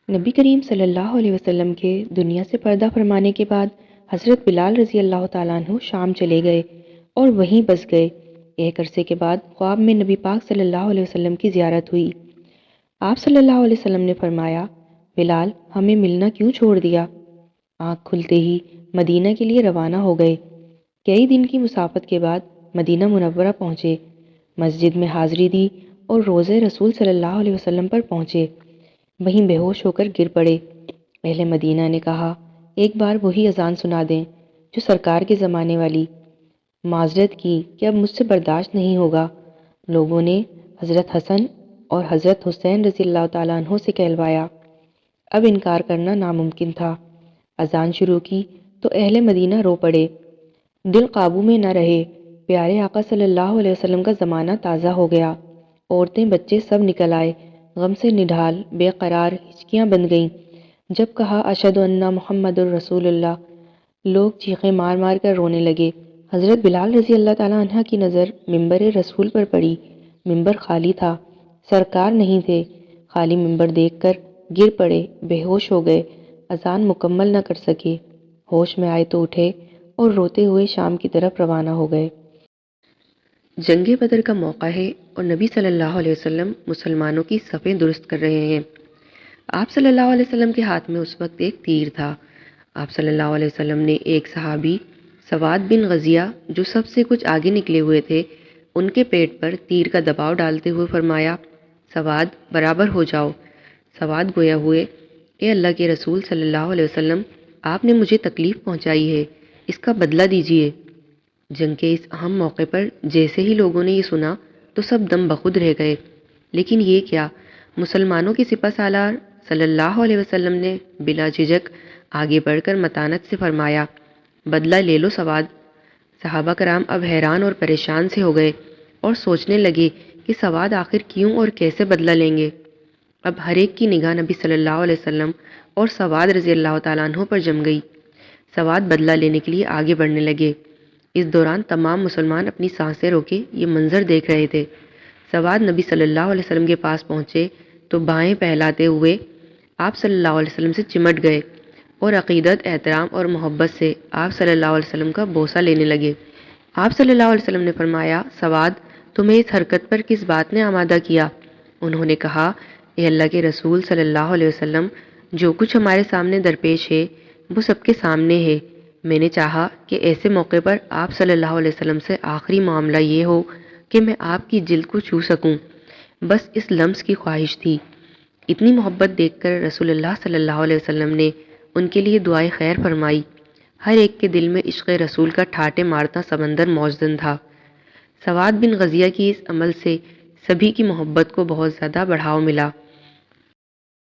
نبی کریم صلی اللہ علیہ وسلم کے دنیا سے پردہ فرمانے کے بعد حضرت بلال رضی اللہ تعالیٰ عنہ شام چلے گئے اور وہیں بس گئے۔ ایک عرصے کے بعد خواب میں نبی پاک صلی اللہ علیہ وسلم کی زیارت ہوئی۔ آپ صلی اللہ علیہ وسلم نے فرمایا، بلال ہمیں ملنا کیوں چھوڑ دیا؟ آنکھ کھلتے ہی مدینہ کے لیے روانہ ہو گئے۔ کئی دن کی مسافت کے بعد مدینہ منورہ پہنچے، مسجد میں حاضری دی اور روضہ رسول صلی اللہ علیہ وسلم پر پہنچے۔ وہیں بے ہوش ہو کر گر پڑے۔ اہل مدینہ نے کہا، ایک بار وہی اذان سنا دیں جو سرکار کے زمانے والی۔ معذرت کی کہ اب مجھ سے برداشت نہیں ہوگا۔ لوگوں نے حضرت حسن اور حضرت حسین رضی اللہ تعالیٰ عنہ سے کہلوایا۔ اب انکار کرنا ناممکن تھا۔ اذان شروع کی تو اہل مدینہ رو پڑے، دل قابو میں نہ رہے۔ پیارے آقا صلی اللہ علیہ وسلم کا زمانہ تازہ ہو گیا۔ عورتیں بچے سب نکل آئے، غم سے نڈھال بے قرار ہچکیاں بن گئیں۔ جب کہا اشہد ان محمد الرسول اللہ، لوگ چیخیں مار مار کر رونے لگے۔ حضرت بلال رضی اللہ تعالیٰ عنہ کی نظر ممبر رسول پر پڑی۔ ممبر خالی تھا، سرکار نہیں تھے۔ خالی ممبر دیکھ کر گر پڑے، بے ہوش ہو گئے، اذان مکمل نہ کر سکے۔ ہوش میں آئے تو اٹھے اور روتے ہوئے شام کی طرف روانہ ہو گئے۔ جنگ بدر کا موقع ہے اور نبی صلی اللہ علیہ وسلم مسلمانوں کی صفیں درست کر رہے ہیں۔ آپ صلی اللہ علیہ وسلم کے ہاتھ میں اس وقت ایک تیر تھا۔ آپ صلی اللہ علیہ وسلم نے ایک صحابی سواد بن غزیہ جو سب سے کچھ آگے نکلے ہوئے تھے، ان کے پیٹ پر تیر کا دباؤ ڈالتے ہوئے فرمایا، سواد برابر ہو جاؤ۔ سواد گویا ہوئے، اے اللہ کے رسول صلی اللہ علیہ وسلم، آپ نے مجھے تکلیف پہنچائی ہے، اس کا بدلہ دیجیے۔ جنگ کے اس اہم موقع پر جیسے ہی لوگوں نے یہ سنا تو سب دم بخود رہ گئے۔ لیکن یہ کیا، مسلمانوں کے سپہ سالار صلی اللہ علیہ وسلم نے بلا جھجک آگے بڑھ کر متانت سے فرمایا، بدلہ لے لو سواد۔ صحابہ کرام اب حیران اور پریشان سے ہو گئے اور سوچنے لگے کہ سواد آخر کیوں اور کیسے بدلہ لیں گے۔ اب ہر ایک کی نگاہ نبی صلی اللہ علیہ وسلم اور سواد رضی اللہ تعالیٰ عنہ پر جم گئی۔ سواد بدلہ لینے کے لیے آگے بڑھنے لگے۔ اس دوران تمام مسلمان اپنی سانسیں روکے یہ منظر دیکھ رہے تھے۔ سواد نبی صلی اللہ علیہ وسلم کے پاس پہنچے تو بائیں پھیلاتے ہوئے آپ صلی اللہ علیہ وسلم سے چمٹ گئے اور عقیدت، احترام اور محبت سے آپ صلی اللہ علیہ وسلم کا بوسہ لینے لگے۔ آپ صلی اللہ علیہ وسلم نے فرمایا، سواد تمہیں اس حرکت پر کس بات نے آمادہ کیا؟ انہوں نے کہا، اے اللہ کے رسول صلی اللہ علیہ وسلم، جو کچھ ہمارے سامنے درپیش ہے وہ سب کے سامنے ہے۔ میں نے چاہا کہ ایسے موقع پر آپ صلی اللہ علیہ وسلم سے آخری معاملہ یہ ہو کہ میں آپ کی جلد کو چھو سکوں، بس اس لمس کی خواہش تھی۔ اتنی محبت دیکھ کر رسول اللہ صلی اللہ علیہ وسلم نے ان کے لیے دعائے خیر فرمائی۔ ہر ایک کے دل میں عشق رسول کا ٹھاٹے مارتا سمندر موجزن تھا۔ سواد بن غزیہ کی اس عمل سے سبھی کی محبت کو بہت زیادہ بڑھاؤ ملا۔